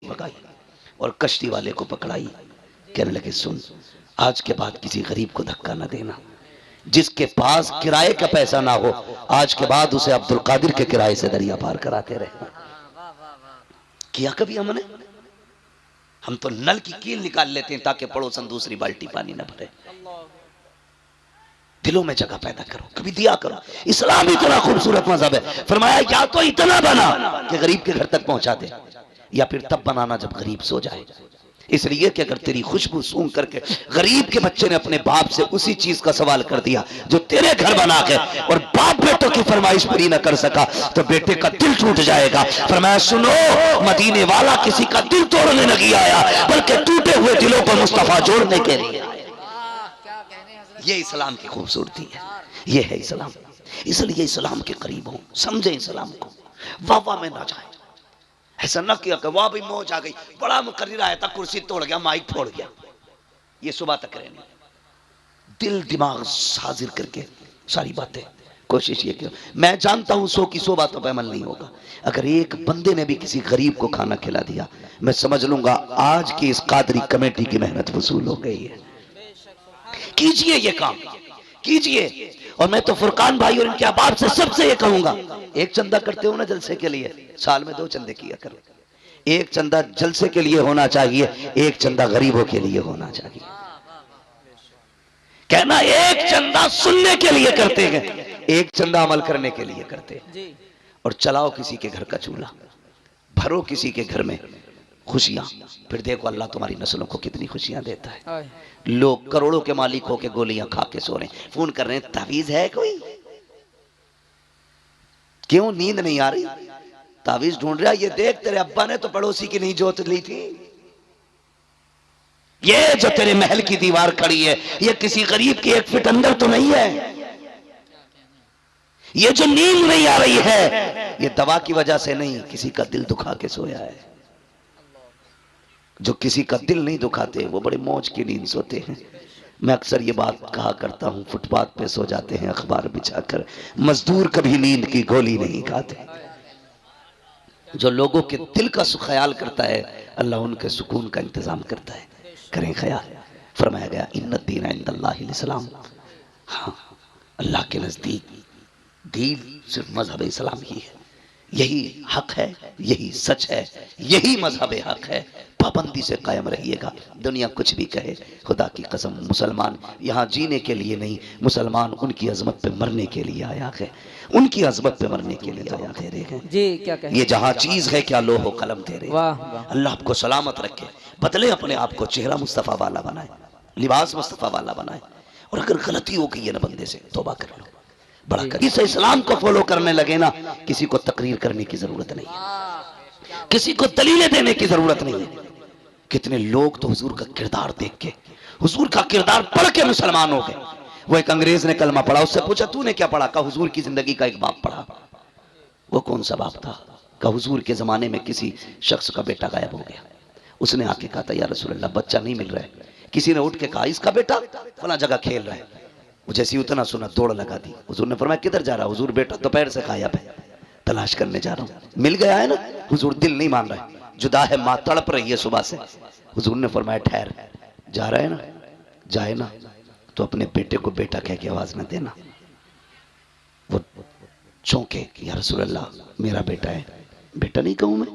भगाई और कश्ती वाले को पकड़ाई। कहने लगे सुन, आज के बाद किसी गरीब को धक्का न देना, जिसके पास किराए का पैसा ना हो आज के बाद उसे अब्दुल कादिर के किराए से दरिया पार कराते रहना। किया कभी हमने? हम तो नल की कील निकाल लेते हैं ताकि पड़ोसन दूसरी बाल्टी पानी न भरे। दिलों में जगह पैदा करो, कभी दिया करो। इस्लाम इतना खूबसूरत मजहब है, फरमाया या तो इतना बना कि गरीब के घर तक पहुंचा दे, या फिर तब बनाना जब गरीब सो जाए। इसलिए कि अगर तेरी खुशबू सूंघ करके गरीब के बच्चे ने अपने बाप से उसी चीज का सवाल कर दिया जो तेरे घर बना के, और बाप बेटों की फरमाइश पूरी न कर सका तो बेटे का दिल टूट जाएगा। फरमाया सुनो, मदीने वाला किसी का दिल तोड़ने नहीं आया बल्कि टूटे हुए दिलों को मुस्तफा जोड़ने के लिए आया। ये इस्लाम की खूबसूरती है, ये है इस्लाम। इसलिए इस्लाम के करीब हो, समझे इस्लाम को, वाह वाह में ना जाए। ऐसा ना किया कि वाह भाई मौज आ गई, बड़ा मुकर्रिर आया था, कुर्सी तोड़ गया, माइक फोड़ गया, ये सुबह तक रहने। दिल दिमाग हाजिर करके सारी बातें कोशिश ये किया। मैं जानता हूं 100 की 100 बातों पर अमल नहीं होगा। अगर एक बंदे ने भी किसी गरीब को खाना खिला दिया, मैं समझ लूंगा आज की इस कादरी कमेटी की मेहनत वसूल हो गई है। कीजिए ये काम, कीजिए। और मैं तो फुरकान भाई और इनके अहबाब से सबसे ये कहूंगा, एक चंदा करते हो ना जलसे के लिए, साल में 2 चंदे किया करो। एक चंदा जलसे के लिए होना चाहिए, एक चंदा गरीबों के लिए होना चाहिए। कहना एक चंदा सुनने के लिए करते हैं, एक चंदा अमल करने के लिए करते हैं। और चलाओ किसी के घर का चूल्हा, भरो किसी के घर में खुशियां, फिर देखो अल्लाह तुम्हारी नस्लों को कितनी खुशियां देता है। लोग करोड़ों के मालिक होके गोलियां खा के सो रहे हैं, फोन कर रहे हैं तावीज है कोई? क्यों नींद नहीं आ रही? तावीज ढूंढ रहा, ये देख तेरे अब्बा ने तो पड़ोसी की नहीं जोत ली थी। ये जो तेरे महल की दीवार खड़ी है ये किसी गरीब की 1 फीट अंदर तो नहीं है। ये जो नींद नहीं आ रही है ये दवा की वजह से नहीं, किसी का दिल दुखा के सोया है। जो किसी का दिल नहीं दुखाते वो बड़े मौज की नींद सोते हैं। मैं अक्सर ये बात कहा करता हूं, फुटपाथ पे सो जाते हैं अखबार बिछाकर, मजदूर कभी नींद की गोली नहीं खाते। जो लोगों के दिल का ख्याल करता है अल्लाह उनके सुकून का इंतजाम करता है। करें ख्याल। फरमाया गया इन्ना दीन इंदल्लाहिल इस्लाम, हाँ अल्लाह के नजदीक दीन सिर्फ मजहब इस्लाम ही है, यही हक है, यही सच है, यही मजहब हक है। पाबंदी से कायम रहिएगा, दुनिया कुछ भी कहे। खुदा की कसम मुसलमान यहाँ जीने के लिए नहीं, मुसलमान उनकी अजमत पे मरने के लिए आया है, उनकी अजमत पे मरने के लिए आया है। जी क्या कहें? ये जहाँ चीज है क्या लोहो कलम दे रहे। अल्लाह आपको सलामत रखे, बदले अपने आप को, चेहरा मुस्तफ़ा वाला बनाए, लिबास मुस्तफ़ा वाला बनाए। और अगर गलती हो गई है ना बंदे से, तौबा कर लो, बड़ा कर। इस इस्लाम को फॉलो करने लगे ना, किसी को तकरीर करने की जरूरत नहीं है, किसी को दलीलें देने की जरूरत नहीं है। कितने लोग तो हुजूर का किरदार देख के, हुजूर का किरदार पढ़ के मुसलमान हो गए। वो एक अंग्रेज ने कलमा पढ़ा, उससे पूछा तूने क्या पढ़ा? कहा हुजूर की जिंदगी का एक बाप पढ़ा। वो कौन सा बाप था? कहा हुजूर के जमाने में किसी शख्स का बेटा गायब हो गया। उसने आके कहा था या रसूलल्लाह बच्चा नहीं मिल रहा है। किसी ने उठ के कहा इसका बेटा फला जगह खेल रहा है। वो जैसे ही उतना सुना दौड़ लगा दी। हुजूर ने फरमाया किधर जा रहा? हुजूर बेटा दोपहर से गायब है, तलाश करने जा रहा हूँ। मिल गया है ना? हुजूर दिल नहीं मान रहा है, जुदा है, माँ तड़प रही है सुबह से। हुजूर ने फरमाया ठहर, जा रहा है ना, जाए ना तो अपने बेटे को बेटा कह के आवाज न देना। वो चौंके या रसूल अल्लाह मेरा बेटा है। बेटा नहीं कहूं मैं?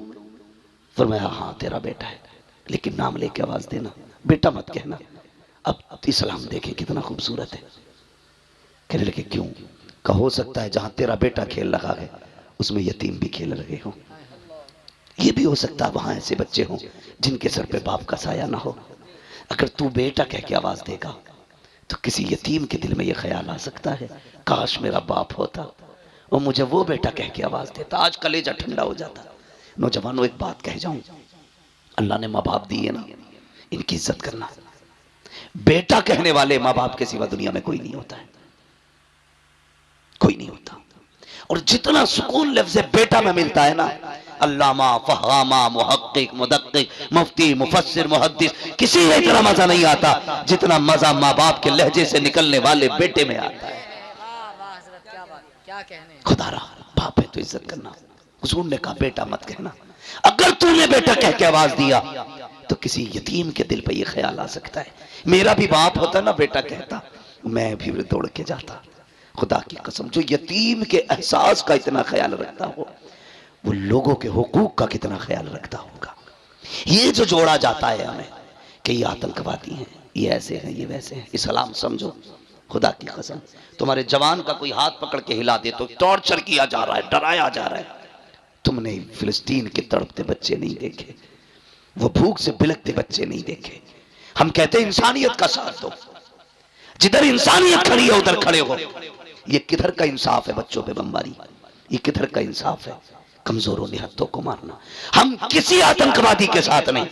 फरमाया हाँ तेरा बेटा है, लेकिन नाम लेके आवाज देना, बेटा मत कहना। अब इस्लाम देखे कितना खूबसूरत है। कहने लगे क्यों? का हो सकता है जहां तेरा बेटा खेल रहा है उसमें यतीम भी खेल रहे हो। ये भी हो सकता है वहां ऐसे बच्चे हों जिनके सर पे बाप का साया ना हो। अगर तू बेटा कह के आवाज देगा तो किसी यतीम के दिल में यह ख्याल आ सकता है काश मेरा बाप होता और मुझे वो बेटा कह के आवाज देता, आज कलेजा ठंडा हो जाता। नौजवानों एक बात कह जाऊं, अल्लाह ने माँ बाप दिए ना, इनकी इज्जत करना। बेटा कहने वाले माँ बाप के सिवा दुनिया में कोई नहीं होता है, कोई नहीं होता। और जितना सुकून लफ्ज़ बेटा में मिलता है ना, अल्लामा, फहामा, मुहक्किक, मुदक्किक, मुफ्ती, मुफस्सिर, मुहद्दिस, किसी में इतना मजा नहीं आता जितना मजा माँ बाप के लहजे से निकलने वाले बेटे में आता है। खुदा रहा बाप है तो इज्जत करना। हुजूर ने कहा बेटा मत कहना। अगर तूने बेटा कह के आवाज दिया तो किसी यतीम के दिल पे ये ख्याल आ सकता है, मेरा भी बाप होता ना बेटा कहता, मैं भी दौड़ के जाता। खुदा की कसम, जो यतीम के एहसास का इतना ख्याल रखता हो, वो लोगों के हुकूक का कितना ख्याल रखता होगा। ये जो जोड़ा जाता है हमें कि ये आतंकवादी हैं, ये ऐसे हैं, ये वैसे हैं, इस्लाम समझो। खुदा की कसम, तुम्हारे जवान का कोई हाथ पकड़ के हिला दे तो टॉर्चर किया जा रहा है, डराया जा रहा है। तुमने फिलिस्तीन के तड़पते बच्चे नहीं देखे, वो भूख से बिलखते बच्चे नहीं देखे। हम कहते हैं इंसानियत का साथ दो, जिधर इंसानियत खड़ी है उधर खड़े हो। ये किधर का इंसाफ है बच्चों पे बमबारी, ये किधर का इंसाफ है कमजोरों निहत्तों को मारना। हम किसी आतंकवादी के साथ नहीं,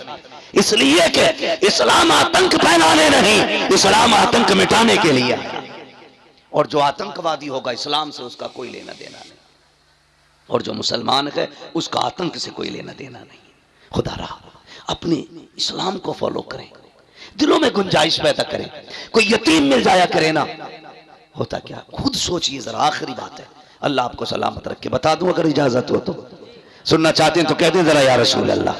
इसलिए कि इस्लाम आतंक फैलाने नहीं, इस्लाम आतंक मिटाने के लिए। और जो आतंकवादी होगा इस्लाम से उसका कोई लेना देना नहीं, और जो मुसलमान है उसका आतंक से कोई लेना देना नहीं। खुदा रहा अपने इस्लाम को फॉलो करें, दिलों में गुंजाइश पैदा करें। कोई यतीम मिल जाया करे ना, होता क्या खुद सोचिए जरा। आखिरी बात है, अल्लाह आपको सलामत रख के बता दूं, अगर इजाजत हो तो सुनना चाहते हैं तो कह दें जरा या रसूल अल्लाह।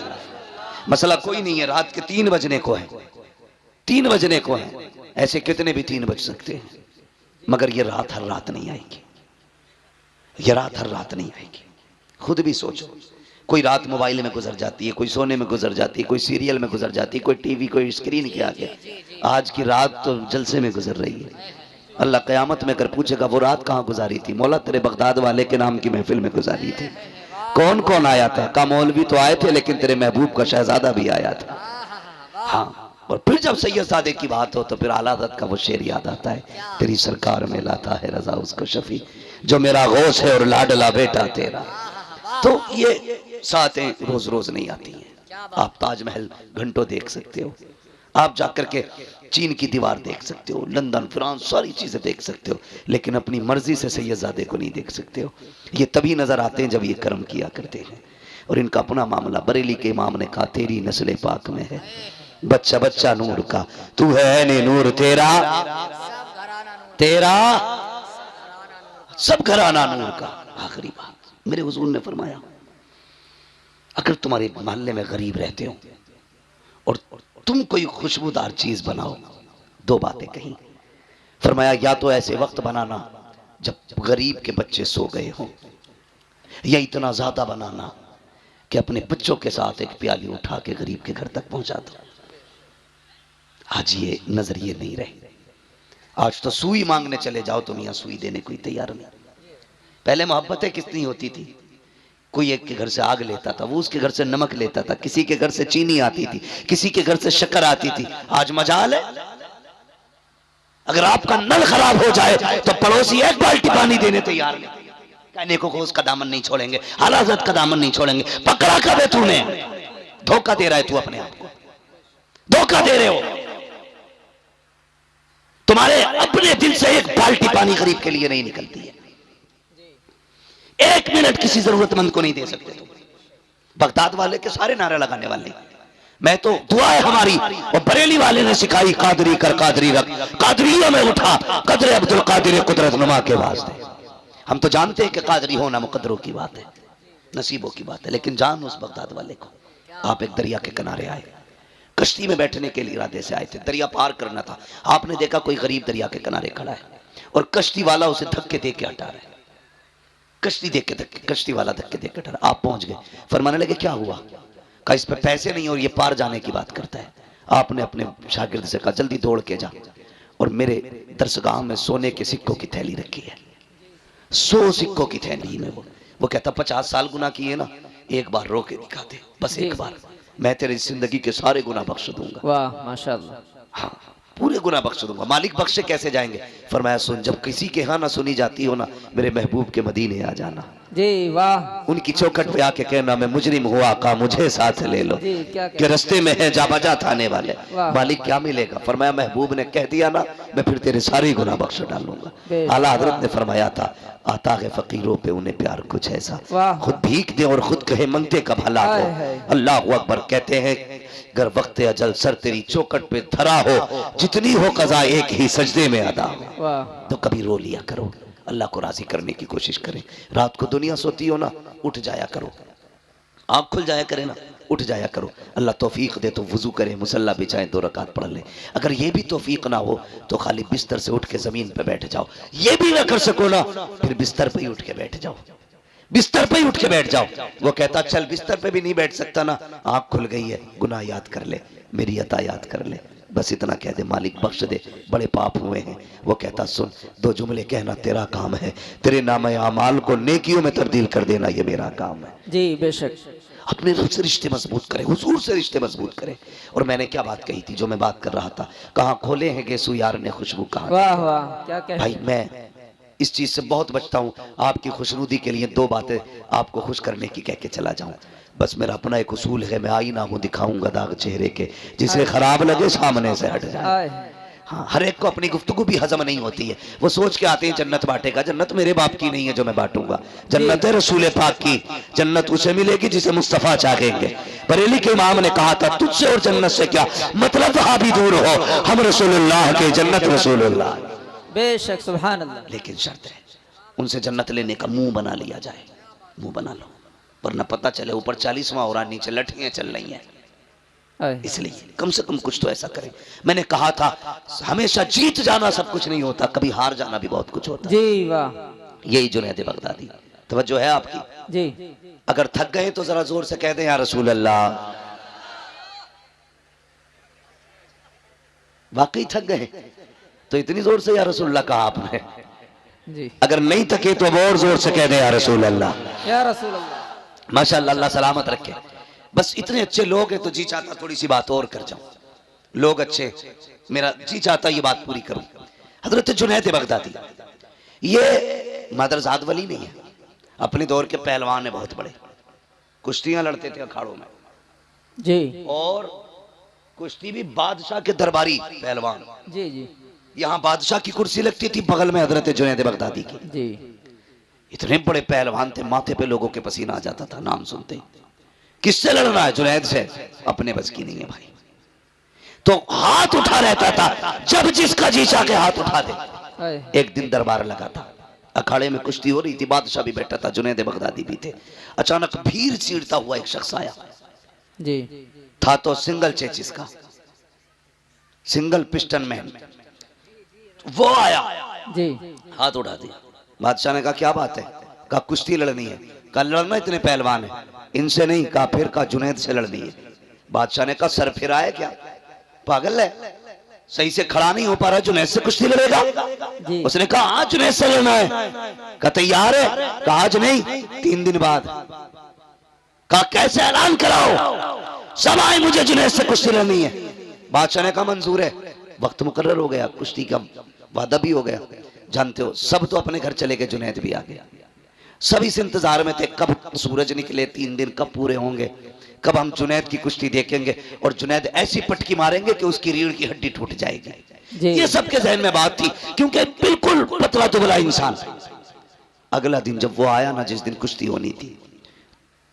मसला कोई नहीं है, रात के 3 बजने को है, 3 बजने को है, ऐसे कितने भी 3 बज सकते हैं, मगर ये रात हर रात नहीं आएगी, ये रात हर रात नहीं आएगी। खुद भी सोचो, कोई रात मोबाइल में गुजर जाती है, कोई सोने में गुजर जाती है, कोई सीरियल में गुजर जाती है, कोई टीवी, कोई स्क्रीन के आगे। आज की रात तो जलसे में गुजर रही है। अल्लाह क़यामत में कर पूछेगा वो रात कहाँ गुजारी थी? मौला तेरे बगदाद वाले के नाम की महफिल में गुजारी थी। कौन कौन आया था? का मौलवी तो आए थे, लेकिन तेरे महबूब का शहजादा भी आया था। हाँ, और फिर जब सैयदजादे की बात हो तो फिर आला हज़रत का वो शेर याद आता है, तेरी सरकार में लाता है रजा उसको शफी, जो मेरा गौस है और लाडला बेटा तेरा। तो ये सातें रोज रोज नहीं आती हैं। आप ताजमहल घंटों देख सकते हो, आप जाकर के चीन की दीवार देख सकते हो, लंदन, फ्रांस, सारी चीजें देख सकते हो, लेकिन अपनी मर्जी से सैयदजादे को नहीं देख सकते हो। ये तभी नजर आते हैं जब ये कर्म किया करते हैं। और इनका अपना मामला, बरेली के इमाम ने कहा तेरी नस्ल पाक में है बच्चा बच्चा नूर का, तू है ने नूर तेरा, तेरा सब घराना नूर का। आखिरी बात मेरे हुजूर ने फरमाया, अगर तुम्हारे मोहल्ले में गरीब रहते हो और तुम कोई खुशबूदार चीज बनाओ, 2 बातें कही। फरमाया या तो ऐसे वक्त बनाना जब गरीब के बच्चे सो गए हों, या इतना ज्यादा बनाना कि अपने बच्चों के साथ एक प्याली उठा के गरीब के घर तक पहुंचा दो। आज ये नजरिए नहीं रहे। आज तो सुई मांगने चले जाओ तो मियां सुई देने कोई तैयार नहीं। पहले मोहब्बतें कितनी होती थी, कोई एक के घर से आग लेता था, वो उसके घर से नमक लेता था, किसी के घर से चीनी आती थी, किसी के घर से शक्कर आती थी। आज मजाल है, अगर आपका नल खराब हो जाए तो पड़ोसी 1 बाल्टी पानी देने तैयार नहीं। कहने को उसका दामन नहीं छोड़ेंगे, आला हज़रत का दामन नहीं छोड़ेंगे। पकड़ा कब है तूने? धोखा दे रहा है तू अपने आप को, धोखा दे रहे हो। तुम्हारे अपने दिल से 1 बाल्टी पानी गरीब के लिए नहीं निकलती है। 1 मिनट किसी जरूरतमंद को नहीं दे सकते तुम। बगदाद वाले के सारे नारे लगाने वाले, मैं तो दुआ है हमारी, और बरेली वाले ने सिखाई कादरी कर कादरी रख, कादरियों में उठा कदर अब्दुल कादिर कुदरत नुमा के वास्ते। हम तो जानते हैं कि कादरी होना मुकद्दरों की बात है, नसीबों की बात है, लेकिन जान उस बगदाद वाले को। आप एक दरिया के किनारे आए, कश्ती में बैठने के लिए इरादे से आए थे, दरिया पार करना था। आपने देखा कोई गरीब दरिया के किनारे खड़ा है और कश्ती वाला उसे धक्के दे के हटा रहा है। कश्ती देख के धक्के, कश्ती वाला धक्के दे के हटा रहा। आप पहुंच गए, फरमाने लगे क्या हुआ? कहा इस पे पैसे नहीं और ये पार जाने की बात करता है। आपने अपने शागिर्द से कहा जल्दी दौड़ के जा और मेरे दरसगाह में सोने के सिक्कों की थैली रखी है, 100 सिक्कों की थैली में। वो कहता 50 साल गुनाह किए ना, एक बार रो के दिखा दे, बस एक बार, मैं तेरी जिंदगी के सारे गुनाह बख्श दूंगा। वाह माशाअल्लाह। हाँ, पूरे गुनाह बख्श दूंगा। मालिक बख्शे कैसे जाएंगे? फरमाया सुन, जब किसी के यहाँ ना सुनी जाती हो ना, मेरे महबूब के मदीने आ जाना जी। वाह। उनकी चौखट पे आके कहना मैं मुजरिम हुआ, आका मुझे साथ ले लो कि रस्ते में है जा बजा थाने वाले। मालिक क्या मिलेगा? फरमाया महबूब ने कह दिया ना, मैं फिर तेरे सारे गुनाह बख्श डालूंगा। आला हजरत ने फरमाया था आता है फकीरों पे उन्हें प्यार कुछ ऐसा, खुद भीख दे और खुद कहे मंगते का भला हो। अल्लाह अकबर। कहते हैं अगर वक्त अजल सर तेरी चौखट पे धरा हो, जितनी हो कज़ा एक ही सजदे में अदा हो, तो कभी रो लिया करो, अल्लाह को राजी करने की कोशिश करें। रात को दुनिया सोती हो ना, उठ जाया करो, आँख खुल जाया करे ना, उठ जाया करो। अल्लाह तौफीक दे तो वुजू करे, मुसल्ला बिछाए, 2 रकात पढ़ ले। अगर ये भी तौफीक ना हो तो खाली बिस्तर से उठ के जमीन पे बैठ जाओ। ये भी ना कर सको ना, फिर बिस्तर पे ही उठ के बैठ जाओ, बिस्तर पे ही उठ के बैठ जाओ। वो कहता चल बिस्तर पे भी नहीं बैठ सकता ना, आँख खुल गई है, गुनाह याद कर ले, मेरी अता याद कर ले, बस इतना कह दे, मालिक बख्श दे, बड़े पाप हुए हैं। वो कहता सुन, 2 जुमले कहना तेरा काम है, तेरे नामे आमाल को नेकियों में तब्दील कर देना ये मेरा काम है। जी बेशक। अपने रब से रिश्ते मजबूत करें, हुजूर से रिश्ते मजबूत करें। और मैंने क्या बात कही थी, जो मैं बात कर रहा था, कहाँ खोले हैं गेसू यार ने खुशबू कहाँ। वाह वाह, क्या कह भाई मैं इस चीज से बहुत बचता हूँ, आपकी खुशनुदी के लिए 2 बातें आपको खुश करने की कह के चला जाऊं। बस मेरा अपना एक उसूल है, मैं आईना हूं, दिखाऊंगा दाग चेहरे के, जिसे खराब लगे सामने से हट जाए। हाँ, हर एक को अपनी गुफ्तगू भी हजम नहीं होती है। वो सोच के आते हैं जन्नत बांटेगा, जन्नत मेरे बाप की नहीं है जो मैं बांटूंगा, जन्नत है रसूल पाक की। जन्नत उसे मिलेगी जिसे मुस्तफा चाहेंगे। बरेली के इमाम ने कहा था तुझसे और जन्नत से क्या मतलब, वहां भी दूर हो, हम रसूलुल्लाह के, जन्नत रसूलुल्लाह। बेशक, सुभान अल्लाह। लेकिन शर्त है, उनसे जन्नत लेने का मुंह बना लिया जाए, मुंह बना लो, वरना पता चले ऊपर 40वां हो रहा, नीचे लठियां चल रही हैं। इसलिए कम से कम कुछ तो ऐसा करें। मैंने कहा था हमेशा जीत जाना सब कुछ नहीं होता, कभी हार जाना भी बहुत कुछ होता। जी वाह, यही जुनैद बगदादी। तवज्जो है आपकी जी। अगर थक गए तो जरा जोर से कह दें या रसूल अल्लाह। वाकई थक गए तो इतनी जोर से या रसूल अल्लाह कहा आपने जी। अगर नहीं थके तो अब और जोर से कह दें या रसूल अल्लाह। या रसूल अल्लाह। माशाअल्लाह, अल्लाह सलामत रखे। बस इतने अच्छे लोग हैं तो जी चाहता थोड़ी सी बात और कर जाऊं। लोग अच्छे, मेरा जी चाहता ये बात पूरी करूं। हजरत जुनैद बगदादी ये मादरजाद वली नहीं है, अपने दौर के पहलवान है बहुत बड़े, कुश्तियां लड़ते थे अखाड़ों में जी, और कुश्ती भी बादशाह के दरबारी पहलवान। जी जी। यहाँ बादशाह की कुर्सी लगती थी, बगल में हजरत जुनैद बगदादी की। जी। इतने बड़े पहलवान थे, माथे पे लोगों के पसीना आ जाता था नाम सुनते ही। किससे लड़ना है? जुनैद से। अपने बस की नहीं है भाई, तो हाथ उठा रहता था, जब जिसका जी चाह के हाथ उठा दे। एक दिन दरबार लगा था, अखाड़े में कुश्ती हो रही थी, बादशाह भी बैठा था, जुनैद बगदादी भी थे। अचानक भीड़ चीरता हुआ एक शख्स आया जी। था तो सिंगल चेचिस का, सिंगल पिस्टन मैन। वो आया जी। हाथ उठा दिया। बादशाह ने कहा क्या बात है? कहा कुश्ती लड़नी है। कहा लड़ना, इतने पहलवान है, इनसे नहीं। कहा फिर? कहा जुनैद से लड़नी है। बादशाह ने कहा सर फिर आया क्या, पागल है, सही से खड़ा नहीं हो पा रहा, जुनैद से कुश्ती लड़ेगा? उसने कहा हाँ जुनैद से लड़ना है। कहा तैयार है? कहा आज नहीं, 3 दिन बाद। कहा कैसे? ऐलान कराओ सब आए, मुझे जुनैद से कुश्ती लड़नी है। बादशाह ने कहा मंजूर है। वक्त मुकर्रर हो गया, कुश्ती का वादा भी हो गया। जानते हो सब तो अपने घर चले गए, जुनैद भी आ गया। सब इस इंतजार में थे कब सूरज निकले, 3 दिन कब पूरे होंगे, कब हम जुनैद की कुश्ती देखेंगे और जुनैद ऐसी पटकी मारेंगे कि उसकी रीढ़ की हड्डी टूट जाएगी। ये सबके जहन में बात थी, क्योंकि बिल्कुल पतला दुबला इंसान। अगला दिन जब वो आया ना, जिस दिन कुश्ती होनी थी,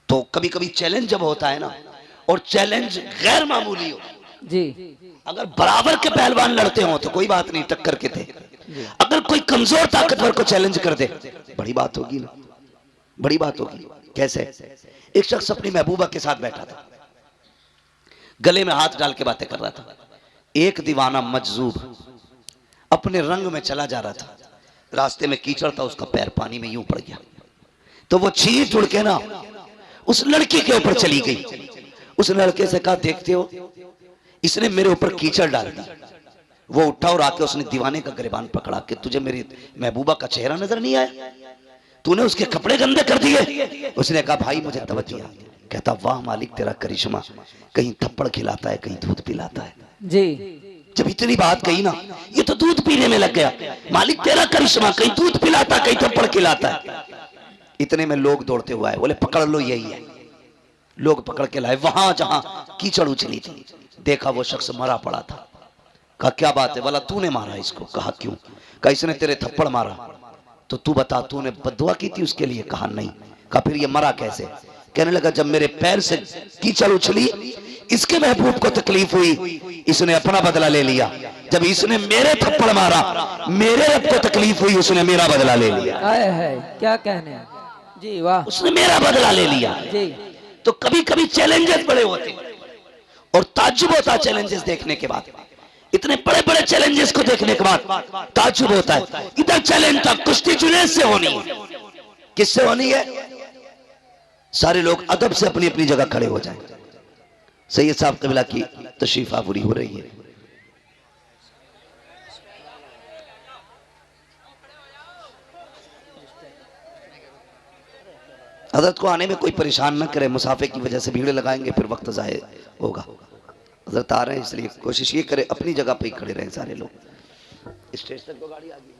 तो कभी कभी चैलेंज जब होता है ना, और चैलेंज गैर मामूली हो जी, अगर बराबर के पहलवान लड़ते हो तो कोई बात नहीं, टक्कर के थे। अगर कोई कमजोर ताकतवर को चैलेंज कर दे, बड़ी बात होगी ना, बड़ी बात होगी। कैसे? एक शख्स अपनी महबूबा के साथ बैठा था, गले में हाथ डाल के बातें कर रहा था। एक दीवाना मजजूब अपने रंग में चला जा रहा था, रास्ते में कीचड़ था, उसका पैर पानी में यूं पड़ गया, तो वो छींट उड़ के ना उस लड़की के ऊपर चली गई। उस लड़के से कहा देखते हो, इसने मेरे ऊपर कीचड़ डाल दी। वो उठा और आके उसने दीवाने का गिरबान पकड़ा कि तुझे मेरी महबूबा का चेहरा नजर नहीं आया, तूने उसके कपड़े गंदे कर दिए। उसने कहा भाई मुझे तवज्जो। कहता वाह मालिक तेरा करिश्मा, कहीं थप्पड़ खिलाता है, कहीं दूध पिलाता है जी। जब इतनी बात कही ना, ये तो दूध पीने में लग गया। मालिक तेरा करिश्मा, कहीं दूध पिलाता, कहीं थप्पड़ खिलाता है। इतने में लोग दौड़ते हुए आए, बोले पकड़ लो, यही है। लोग पकड़ के लाए, वहां जहां कीचड़ उछली थी, देखा वो शख्स मरा पड़ा था। कहा क्या बात है? बोला तूने मारा इसको। कहा क्यों? कहा इसने तेरे थप्पड़ मारा। तो तू बता, तूने बद्दुआ की थी उसके लिए? कहा नहीं। कहा फिर ये मरा कैसे? कहने लगा जब मेरे पैर से कीचड़ उछली, इसके महबूब को तकलीफ हुई, इसने अपना बदला ले लिया। जब इसने मेरे थप्पड़ मारा, मेरे रब को तकलीफ हुई, उसने मेरा बदला ले लिया। है क्या कहने? जी वाह, उसने मेरा बदला ले लिया। जी। तो कभी कभी चैलेंजेस बड़े होते और ताज्जुब होता है चैलेंजेस देखने के बाद। इतने बड़े बड़े चैलेंजेस को देखने के बाद ताज्जुब होता है। इधर चैलेंज था, कुश्ती जुनैद से होनी है। किससे होनी है? सारे लोग अदब से अपनी अपनी जगह खड़े हो जाएं। सैयद साहब क़िबला की तशरीफ आवरी हो रही है। हजरत को आने में कोई परेशान न करे, मुसाफे की वजह से भीड़ लगाएंगे फिर वक्त ज़ाय होगा। हजरत आ रहे हैं इसलिए कोशिश ये करें अपनी जगह पे ही खड़े रहें सारे लोग। स्टेज तक तो गाड़ी आ गई।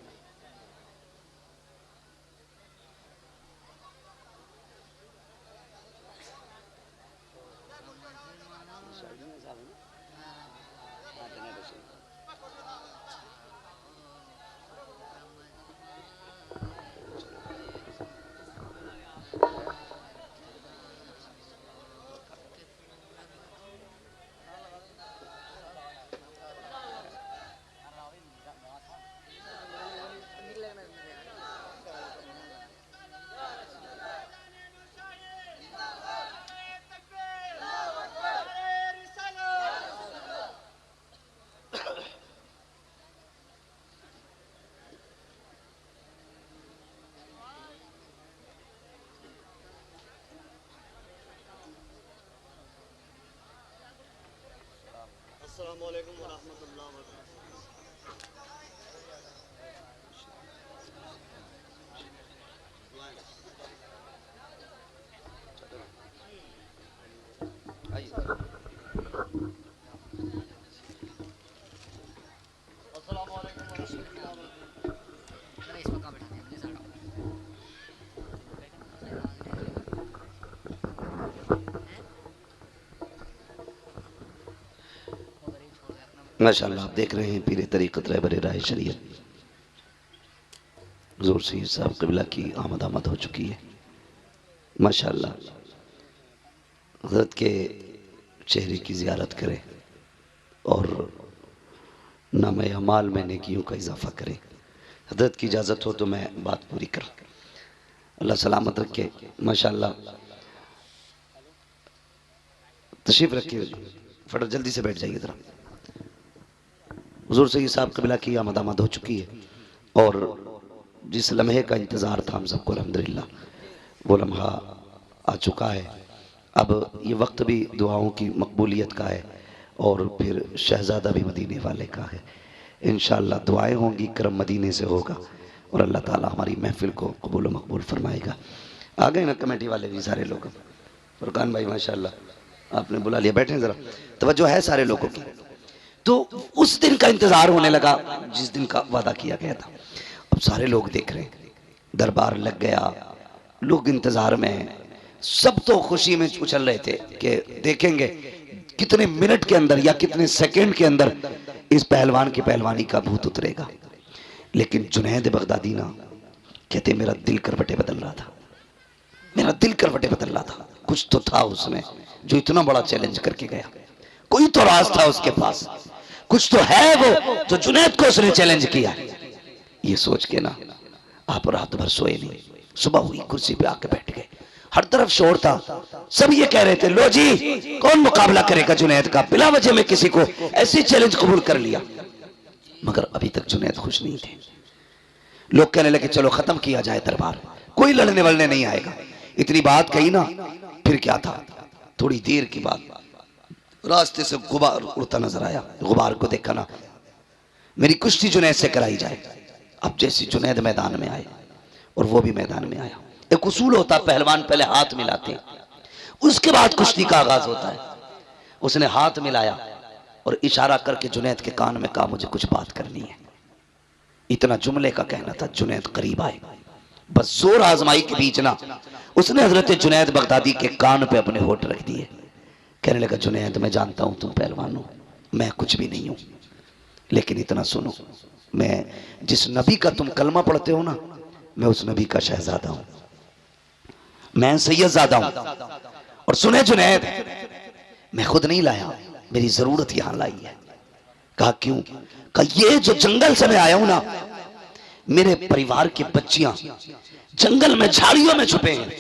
अस्सलामु अलैकुम व रहमतुल्लाहि व माशाअल्लाह आप देख रहे हैं पीरे तरीक़त रहबर राह शरीयत हुज़ूर सैयद साहब क़िबला की आमद हो चुकी है। माशाअल्लाह हज़रत के चेहरे की ज़ियारत करें और नाम अमाल में नेकियों का इजाफ़ा करें। हज़रत की इजाज़त हो तो मैं बात पूरी करूँ। अल्लाह सलामत रखे। माशाअल्लाह तशरीफ़ रखिए, फट जल्दी से बैठ जाइए ज़रा। हुज़ूर सैयद साहब क़िबला की आमद हो चुकी है और जिस लम्हे का इंतज़ार था हम सबको अल्हम्दुलिल्लाह वो लम्हा आ चुका है। अब ये वक्त भी दुआओं की मकबूलियत का है और फिर शहज़ादा भी मदीने वाले का है। इंशाअल्लाह दुआएं होंगी, करम मदीने से होगा और अल्लाह ताला हमारी महफ़िल को कबूल व मकबूल फरमाएगा। आ गए ना कमेटी वाले भी सारे लोग। फुरकान भाई माशाअल्लाह आपने बुला लिया, बैठे ज़रा, तवज्जो है सारे लोगों की। तो उस दिन का इंतजार होने लगा जिस दिन का वादा किया गया था। अब सारे लोग देख रहे हैं, दरबार लग गया, लोग इंतजार में हैं। सब तो खुशी में उछल रहे थे कि देखेंगे कितने मिनट के अंदर या कितने सेकंड के अंदर इस पहलवान की पहलवानी का भूत उतरेगा। लेकिन जुनैद बगदादी ना कहते मेरा दिल करवटे बदल रहा था, मेरा दिल करवटे बदल रहा था। कुछ तो था उसमें जो इतना बड़ा चैलेंज करके गया, कोई तो राज था उसके पास, कुछ तो है वो जो जुनैद को उसने चैलेंज किया। ये सोच के ना आप रात भर सोए नहीं। सुबह हुई कुर्सी पे आके बैठ गए, हर तरफ शोर था, सब ये कह रहे थे लो जी कौन मुकाबला करेगा जुनैद का। बिला वजह में किसी को ऐसी चैलेंज कबूल कर लिया, मगर अभी तक जुनैद खुश नहीं थे। लोग कहने लगे चलो खत्म किया जाए दरबार, कोई लड़ने वलने नहीं आएगा। इतनी बात कही ना, फिर क्या था, थोड़ी देर की बात रास्ते से गुबार उड़ता नजर आया। गुबार को देखा ना, मेरी कुश्ती जुनैद से कराई जाए। अब जैसे जुनैद मैदान में आए और वो भी मैदान में आया। एक उसूल होता है, पहलवान पहले हाथ मिलाते हैं, उसके बाद कुश्ती का आगाज होता है। उसने हाथ मिलाया और इशारा करके जुनैद के कान में कहा मुझे कुछ बात करनी है। इतना जुमले का कहना था, जुनैद करीब आए, बस जोर आजमाई के बीच ना उसने हजरत जुनैद बगदादी के कान पे अपने होठ रख दिए। कहने लगा जुनैद मैं जानता हूं तुम पहलवान हो, मैं कुछ भी नहीं हूं, लेकिन इतना सुनो, मैं जिस नबी का तुम कलमा पढ़ते हो ना, मैं उस नबी का शहजादा हूं, मैं सैयदजादा हूं। और सुने जुनैद, मैं खुद नहीं लाया, मेरी जरूरत यहां लाई है। कहा क्यों? कहा ये जो जंगल से मैं आया हूं ना, मेरे परिवार की बच्चियां जंगल में झाड़ियों में छुपे हैं,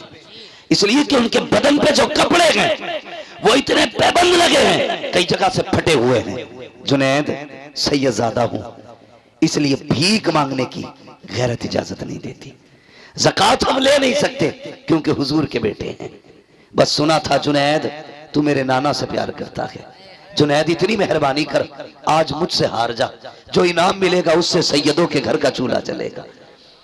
इसलिए कि उनके बदन पे जो कपड़े हैं वो इतने पैबंद लगे हैं, कई जगह से फटे हुए हैं। जुनैद सैयदजादा हूं, इसलिए भीख मांगने की गैरत इजाजत नहीं देती। ज़कात हम ले नहीं सकते क्योंकि हुजूर के बेटे हैं। बस सुना था जुनैद तू मेरे नाना से प्यार करता है, जुनैद इतनी मेहरबानी कर आज मुझसे हार जा, जो इनाम मिलेगा उससे सैयदों के घर का चूल्हा चलेगा।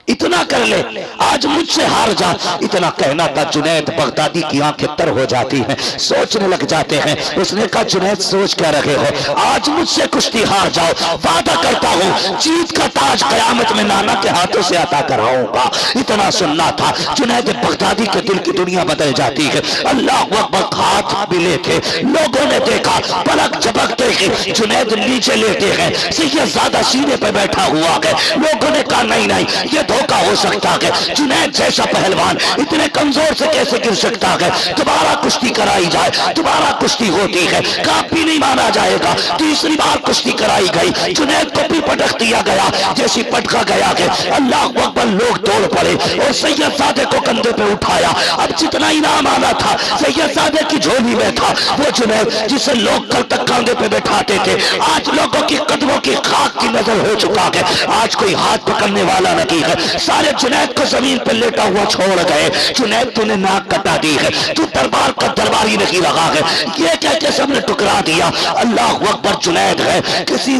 इतना कर ले, आज मुझसे हार जा। इतना कहना था, जुनैद बगदादी की आंखें तर हो जाती हैं, सोचने लग जाते हैं। उसने कहा जुनैद सोच क्या रहे हो, आज मुझसे कुश्ती हार जाओ, वादा करता हूँ जीत का ताज कयामत में नाना के हाथों से अता कराऊंगा। इतना सुनना था। जुनैद बगदादी के दिल की दुनिया बदल जाती है। अल्लाह अकबर, हाथ मिले थे, लोगों ने देखा, पलक झपकते ही जुनैद नीचे लेटे हैं, सैयदजादा सीने पे बैठा हुआ है। लोगों ने कहा नहीं नहीं, ये धोखा हो सकता है, जुनैद जैसा पहलवान इतने कमजोर से कैसे गिर सकता है। दोबारा कुश्ती कराई जाए, दोबारा कुश्ती होती है, काफी नहीं माना जाएगा। तीसरी बार कुश्ती कराई गई, जुनैद को भी पटक दिया गया, जैसी पटका गया है अल्लाह अकबर, लोग दौड़ पड़े और सैयदजादे को कंधे पे उठाया। अब जितना इनाम आना था सैयदजादे की झोली में था। वो जुनैद जिसे लोग कल तक कंधे पे बैठाते थे, आज लोगों की कदमों की खाक की नजर हो चुका है। आज कोई हाथ पकड़ने वाला नहीं है। सारे जुनैद को जमीन पर लेटा हुआ छोड़ गए। जुनैद तूने नाक कटा दी है, तू दरबार का दरबारी नहीं रहा है, ये कह के सबने टुकरा दिया। अल्लाह अकबर, जुनैद है किसी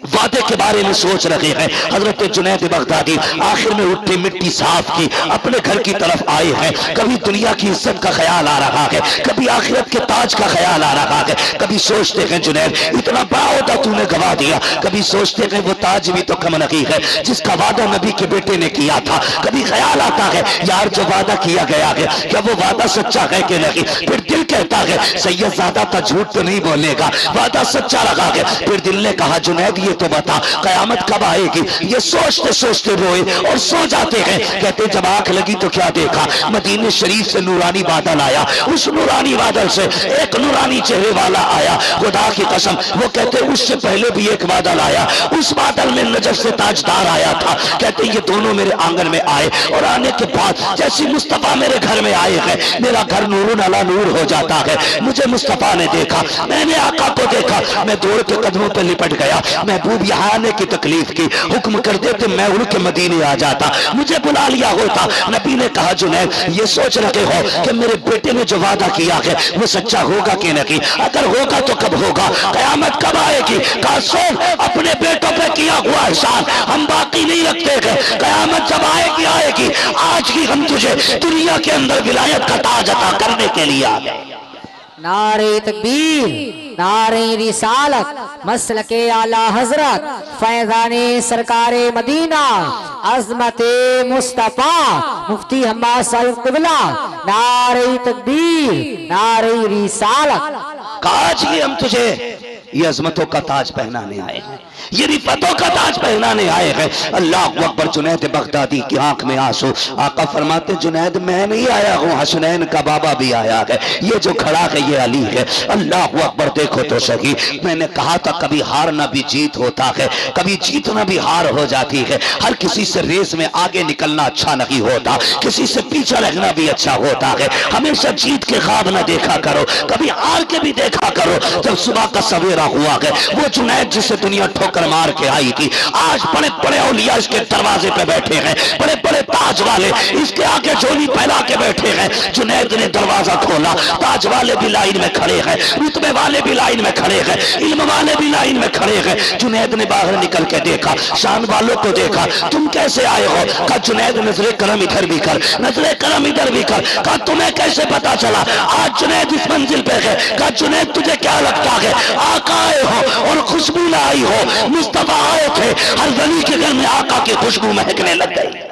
वादे के बारे में सोच रहे हैं। हजरत जुनैद बगदादी आखिर में उठे, मिट्टी साफ की, अपने घर की तरफ आए हैं। कभी दुनिया की इज्जत का ख्याल आ रहा है, कभी आखिरत के ताज का ख्याल आ रहा है। कभी सोचते हैं जुनैद इतना बड़ा होता तूने गवा दिया, कभी सोचते हैं वो ताज भी तो कम नहीं है जिसका वादा नबी के बेटे ने किया था। कभी ख्याल आता है यार जो वादा किया गया है क्या वो वादा सच्चा है कि नहीं। फिर दिल कहता है सैयदजादा था झूठ तो नहीं बोलेगा, वादा सच्चा लगा है। फिर दिल ने कहा जुनैद ये तो बता कयामत कब आएगी। ये सोचते सोचते रोए और सो जाते हैं। कहते जब आंख लगी तो क्या देखा, मदीने शरीफ से नूरानी बादल आया, उस नूरानी बादल से एक नूरानी चेहरे वाला आया। खुदा की कसम वो कहते उससे पहले भी एक बादल आया, उस बादल में नजर से ताजदार आया था। कहते ये दोनों मेरे आंगन में आए और आने के बाद जैसे मुस्तफा मेरे घर में आए हैं मेरा घर नूरुन अला नूर हो जाता है। मुझे मुस्तफा ने देखा, मैंने आका को देखा, मैं दौड़ के कदमों पर लिपट गया। महबूब यहाँ आने की तकलीफ की, हुक्म कर देते मैं उड़ के मदीने आ जाता, मुझे बुला लिया होता। नबी ने कहा जुनैद ये सोच रखे हो कि मेरे बेटे ने जो वादा किया है वो सच्चा होगा कि नहीं, अगर होगा तो कब होगा, कयामत कब आएगी। कहा सोच अपने बेटों पे किया हुआ एहसान हम बाकी नहीं रखते हैं, कयामत जब आएगी आएगी। आज ही हम तुझे दुनिया के अंदर विलायत का ताज अता करने के लिए आ गए। नारे तकबीर, नारे रिसालत, मसलके आला हजरत, फैजाने सरकारे मदीना, अजमते मुस्तफा, मुफ्ती हम्माद साहिब क़िबला। नारे तकबीर, नारे रिसालत। आज ही हम तुझे ये अजमतों का ताज पहनाने आए हैं, ये रिफतों का ताज पहनाने आए हैं। अल्लाह अकबर। जुनैद बगदादी की आंख में आंसू। आका फरमाते जुनैद मैं नहीं आया हूँ, हसनैन का बाबा भी आया है, ये जो खड़ा है ये अली है। अल्लाह अकबर। देखो तो सही, मैंने कहा था कभी हारना भी जीत होता है, कभी जीतना भी हार हो जाती है। हर किसी से रेस में आगे निकलना अच्छा नहीं होता, किसी से पीछे रहना भी अच्छा होता है। हमेशा जीत के ख्वाब न देखा करो, कभी हार के भी देखा करो। जब सुबह का सवेरा हुआ है, वो जुनैद जिसे दुनिया ठोकर मार के आई थी, आज बड़े बड़े औलिया इसके दरवाजे पे बैठे हैं, बड़े बड़े ताज वाले इसके आगे झोली फैला के बैठे हैं। जुनैद ने दरवाजा खोला, ताज वाले भी लाइन में खड़े हैं, रुतबे वाले भी लाइन में खड़े हैं, इल्म वाले भी लाइन में खड़े हैं। जुनैद ने बाहर निकल के देखा, शान वालों को देखा, तुम कैसे आए हो। कहा जुनैद नजरे करम इधर भी कर, नजरे करम इधर भी कर। कहा तुम्हें कैसे पता चला आज जुनैद इस मंजिल पे है। कहा जुनैद तुझे क्या लगता है आका आए हो और खुशबू लाई हो, मुस्तफा आए थे, हर वली के घर में आका की खुशबू महकने लग गई।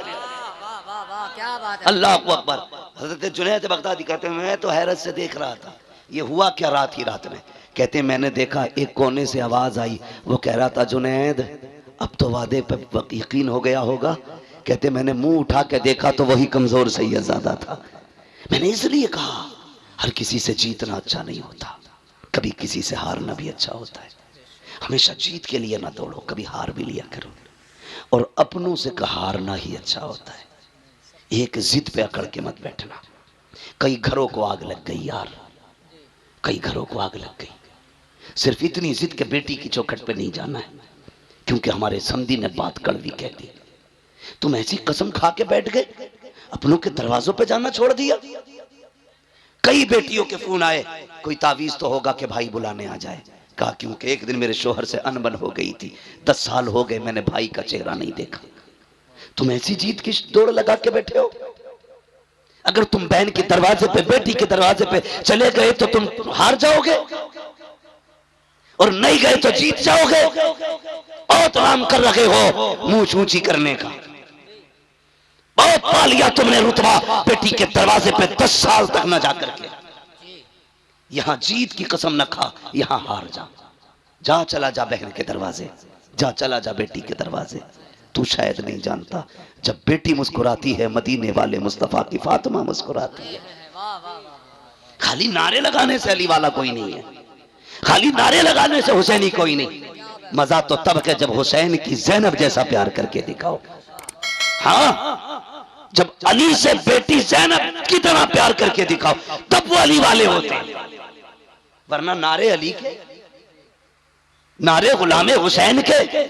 अल्लाह अकबर। हजरत जुनैद बगदादी कहते हैं मैं तो हैरत से देख रहा था, ये हुआ क्या रात ही रात में। कहते मैंने देखा एक कोने से आवाज आई, वो कह रहा था जुनैद अब तो वादे पर यकीन हो गया होगा। कहते मैंने मुंह उठा के देखा तो वही कमजोर सैयदजादा था। मैंने इसलिए कहा हर किसी से जीतना अच्छा नहीं होता, कभी किसी से हारना भी अच्छा होता है। हमेशा जीत के लिए ना दौड़ो, कभी हार भी लिया करो। और अपनों से हारना ही अच्छा होता है। एक जिद पे अकड़ के मत बैठना। कई घरों को आग लग गई यार, कई घरों को आग लग गई। सिर्फ इतनी जिद के बेटी की चौखट पे नहीं जाना है, क्योंकि हमारे समधी ने बात कड़वी कह दी। तुम ऐसी कसम खा के बैठ गए, अपनों के दरवाजों पे जाना छोड़ दिया। कई बेटियों के फोन आए, कोई तावीज तो होगा कि भाई बुलाने आ जाए। कहा क्योंकि एक दिन मेरे शोहर से अनबन हो गई थी, 10 साल हो गए मैंने भाई का चेहरा नहीं देखा। तुम ऐसी जीत की दौड़ लगा के बैठे हो। अगर तुम बहन के दरवाजे पे, बेटी के दरवाजे पे चले गए तो तुम हार जाओगे, और नहीं गए तो जीत जाओगे। बहुत आराम कर रहे हो मुंह ऊंची करने का, बहुत पा लिया तुमने रुतबा बेटी के दरवाजे पे 10 साल तक न जाकर के। यहां जीत की कसम न खा, यहां हार जा। जा चला जा बहन के दरवाजे, जा चला जा बेटी के दरवाजे। तू शायद नहीं जानता, जब बेटी मुस्कुराती है मदीने वाले मुस्तफा की फातिमा मुस्कुराती है। खाली नारे लगाने से अली वाला कोई नहीं है, खाली नारे लगाने से हुसैनी कोई नहीं। मजा तो तब है जब हुसैन की ज़ैनब जैसा प्यार करके दिखाओ। हाँ, जब अली से बेटी ज़ैनब की तरह प्यार करके दिखाओ, तब वो अली वाले होते हैं। वरना नारे अली के, नारे गुलामे हुसैन के,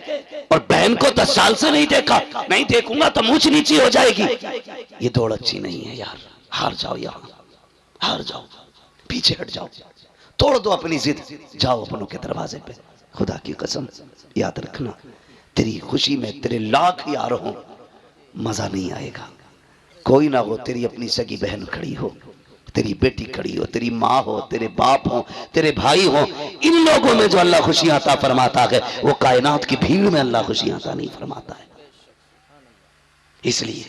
और बहन को 10 साल से नहीं देखा, नहीं देखूंगा तो मुझ नीची हो जाएगी। ये दौड़ अच्छी नहीं है यार। हार जाओ, यहां हार जाओ, पीछे हट जाओ, तोड़ दो अपनी जिद, जाओ अपनों के दरवाजे पे। खुदा की कसम याद रखना, तेरी खुशी में तेरे लाख यार हो, मजा नहीं आएगा। कोई ना हो, तेरी अपनी सगी बहन खड़ी हो, तेरी बेटी खड़ी हो, तेरी माँ हो, तेरे बाप हो, तेरे भाई हो, इन लोगों में जो अल्लाह खुशियां अता फरमाता है, वो कायनात की भीड़ में अल्लाह खुशियां अता नहीं फरमाता है। इसलिए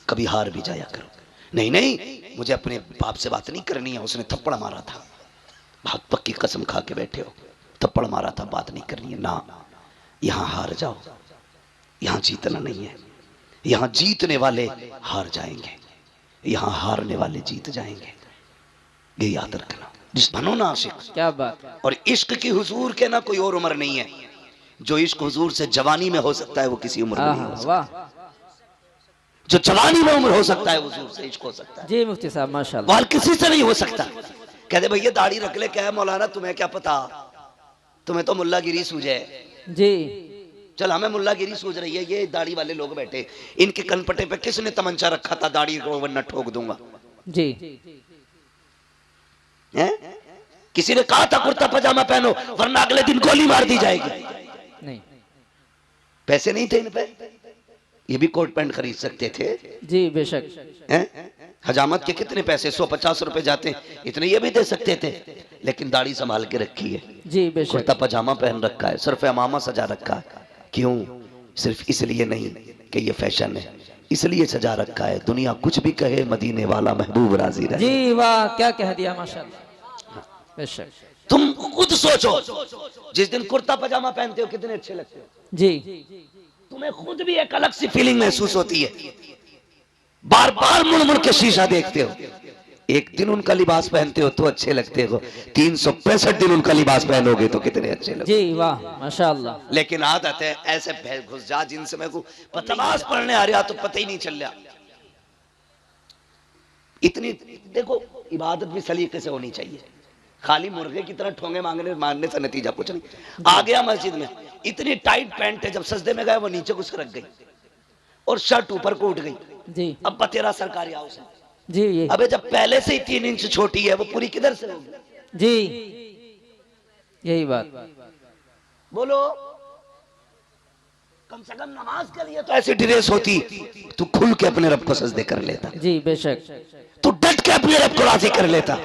कभी हार भी जाया करो। नहीं नहीं, मुझे अपने बाप से बात नहीं करनी है, उसने थप्पड़ मारा था, बहुत पक्की कसम खा के बैठे हो, थप्पड़ मारा था, बात नहीं करनी है ना। यहां हार जाओ, यहां जीतना नहीं है। यहां जीतने वाले हार जाएंगे, यहां हारने वाले जीत जाएंगे। ये याद रखना। जिस बनो ना आशिक, क्या बात। और इश्क की हुजूर के ना कोई और उम्र नहीं है। जो इश्क हुजूर से जवानी में हो सकता है वो किसी उम्र में नहीं हो सकता। जो जवानी में उम्र हो सकता है हुजूर से इश्क हो सकता है। जी मुफ्ती साहब माशाल्लाह। वाल किसी से नहीं हो सकता। कहते भैया दाढ़ी रख ले, क्या है मौलाना तुम्हें क्या पता, तुम्हें तो मुल्लागिरी सूझे। जी चल हमें मुल्लागिरी सूझ रही है, ये दाढ़ी वाले लोग बैठे, इनके कनपटे पे किसने तमंचा रखा था दाढ़ी को वरना ठोक दूंगा। जी है? किसी ने कहा था कुर्ता पजामा पहनो वरना अगले दिन गोली मार दी जाएगी। नहीं, पैसे नहीं थे इन पे, ये भी कोट पैंट खरीद सकते थे। जी बेशक। हजामत के कितने पैसे, 150 रुपए जाते, इतने ये भी दे सकते थे, लेकिन दाढ़ी संभाल के रखी है, जी बेशक। कुर्ता पजामा पहन रखा है, सिर्फ अमामा सजा रखा है। क्यों? सिर्फ इसलिए नहीं कि ये फैशन है, इसलिए सजा रखा है दुनिया कुछ भी कहे मदीने वाला महबूब राजी रहे। जी वाह, क्या कह दिया माशाल्लाह। बेशक। तुम खुद सोचो, जिस दिन कुर्ता पजामा पहनते हो कितने अच्छे लगते हो। जी तुम्हें खुद भी एक अलग सी फीलिंग महसूस होती है। बार बार मुड़ मुड़ के शीशा देखते हो। एक दिन उनका लिबास पहनते हो तो अच्छे लगते हो, 365 दिन उनका लिबास पहनोगे तो कितने अच्छे लगते। जी वाह माशाल्लाह। लेकिन आदत है ऐसे घुस जा जिनसे मैं को नमाज पढ़ने आ रहा तो पता ही नहीं चल रहा। इतनी देखो, इबादत भी सलीके से होनी चाहिए। खाली मुर्गे की तरह ठोंगे मारने से नतीजा कुछ नहीं। आ गया मस्जिद में, इतनी टाइट पैंट है, जब सजदे में गए वो नीचे कुछ रख गई और शर्ट ऊपर को उठ गई। जी अब बतेरा सरकारी हाउस है जी। ये अबे जब पहले से ही 3 इंच छोटी है वो पूरी किधर से होगी? जी यही बात। बोलो, कम से कम नमाज के लिए तो ऐसी ड्रेस होती, तू खुल के अपने रब को सजदे कर लेता। जी बेशक। तू डट के अपने रब को राजी कर लेता।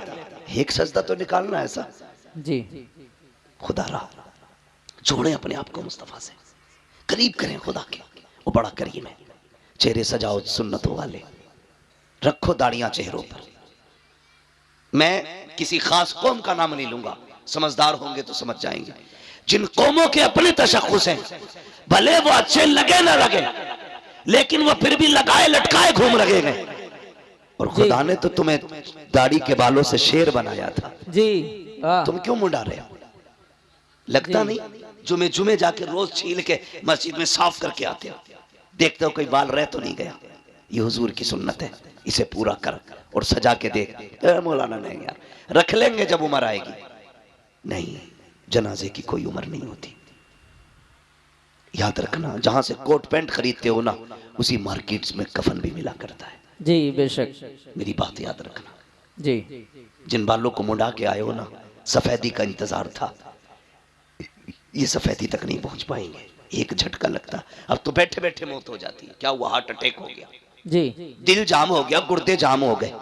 एक सजदा तो निकालना ऐसा। जी खुदा रा जोड़े अपने आप को मुस्तफा से, करीब करें खुदा के, वो बड़ा करीम है। चेहरे सजाओ सुन्नतों वाले, रखो दाढ़ियां चेहरों पर। मैं किसी खास कौम का नाम नहीं लूंगा, समझदार होंगे तो समझ जाएंगे। जिन कौमों के अपने तशख्खुस हैं, भले वो अच्छे लगे ना लगे, लेकिन वो फिर भी लगाए लटकाए घूम रहे हैं। और खुदा ने तो तुम्हें दाढ़ी के बालों से शेर बनाया था। जी तुम क्यों मुंडा रहे हो? लगता नहीं जुमे जुमे जाके रोज छील के मस्जिद में साफ करके आते हो, देखते हो कोई बाल रह तो नहीं गया। ये हुजूर की सुन्नत है, इसे पूरा कर, और सजा के देख, मौलाना नहीं यार, रख लेंगे जब उम्र आएगी। नहीं, जनाजे की कोई उम्र नहीं होती। याद रखना, जहां से कोट पैंट खरीदते हो ना, उसी मार्केट्स में कफन भी मिला करता है। जी बेशक, मेरी बात याद रखना। जी जिन बालों को मुंडा के आए हो ना, सफेदी का इंतजार था, ये सफेदी तक नहीं पहुंच पाएंगे। एक झटका लगता, अब तो बैठे बैठे मौत हो जाती है। क्या हुआ? हार्ट अटैक हो गया, जी, दिल जाम हो गया, गुर्दे जाम हो गए,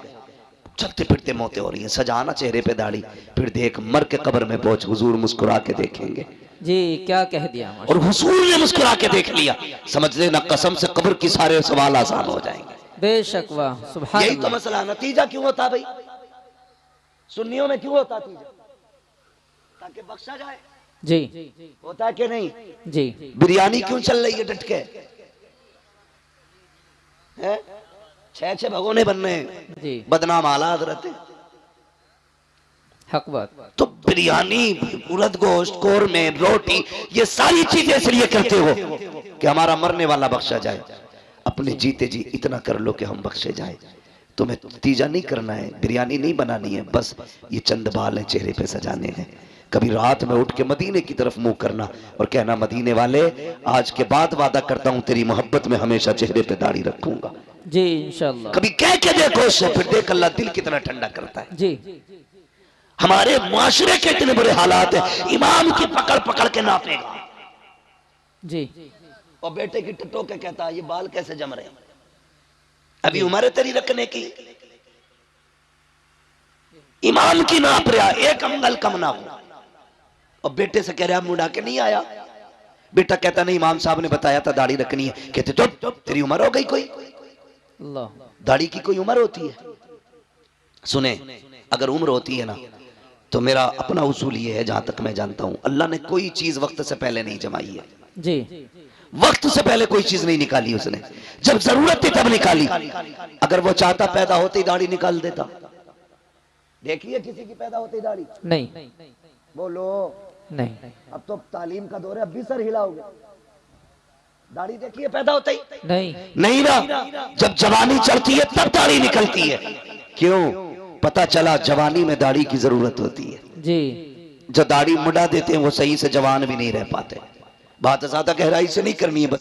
चलते फिरते मौतें हो रही हैं। सजाना चेहरे पे दाढ़ी, फिर देख मर के कब्र में पहुंच, हुजूर मुस्कुरा के देखेंगे। जी क्या कह दिया और माशाल्लाह। हुजूर ने मुस्कुरा के देख लिया, समझ लेना कसम से कब्र की सारे सवाल आसान हो जाएंगे। बेशक, वाह सुभान यही तो अल्लाह। मसला, नतीजा क्यों होता भाई? सुन्नियों में क्यों होता तीजा? ताकि बख्शा जाए। जी होता है कि नहीं? जी बिरयानी क्यों चल रही है डट के? हैं? 6 भगोने बनने हैं, जी, बदनाम आला हजरत है। हक बात। तो बिरयानी, उड़द गोश्त, कोरमे, रोटी, ये सारी चीजें इसलिए करते हो कि हमारा मरने वाला बख्शा जाए। अपने जीते जी इतना कर लो कि हम बख्शे जाए। तुम्हें तीजा नहीं करना है, बिरयानी नहीं बनानी है, बस ये चंद बाल है चेहरे पे सजाने हैं। कभी रात में उठ के मदीने की तरफ मुंह करना और कहना, मदीने वाले आज के बाद वादा करता हूं तेरी मोहब्बत में हमेशा चेहरे पे दाढ़ी रखूंगा। जी इंशाल्लाह। कभी कह के देखो उससे, फिर देख अल्लाह दिल कितना ठंडा करता है। जी हमारे मुआशरे के इतने बुरे हालात है, इमाम की पकड़ पकड़ के नापेगा जी, और बेटे की टटो के कहता है ये बाल कैसे जम रहे हैं, अभी उम्र है तेरी रखने की। इमाम की नाप रहा, एक अंगल कम ना हो, और बेटे से कह रहा मुंडा के नहीं आया। बेटा कहता नहीं, इमाम साहब ने बताया था दाढ़ी रखनी है। कहते तो तेरी उम्र हो गई कोई? अल्लाह, दाढ़ी की कोई उम्र होती है? सुने, अगर उम्र होती है ना, तो मेरा अपना उसूल ये है, जहां तक मैं जानता हूं, अल्लाह ने कोई चीज वक्त से पहले नहीं जमाई है। जी वक्त से पहले कोई चीज नहीं निकाली उसने, जब जरूरत थी तब निकाली। अगर वो चाहता पैदा होते ही दाढ़ी निकाल देता। देखिए किसी की पैदा होते ही दाढ़ी? नहीं बोलो, नहीं अब तो तालीम का दौर है, अब भी सर हिलाओगे। दाढ़ी देखिए पैदा होते ही? नहीं नहीं ना, जब जवानी चढ़ती है तब दाढ़ी निकलती है। क्यों? पता चला जवानी में दाढ़ी की जरूरत होती है। जी, जो दाढ़ी मुड़ा देते हैं वो सही से जवान भी नहीं रह पाते। बात ज्यादा गहराई से नहीं करनी है, बस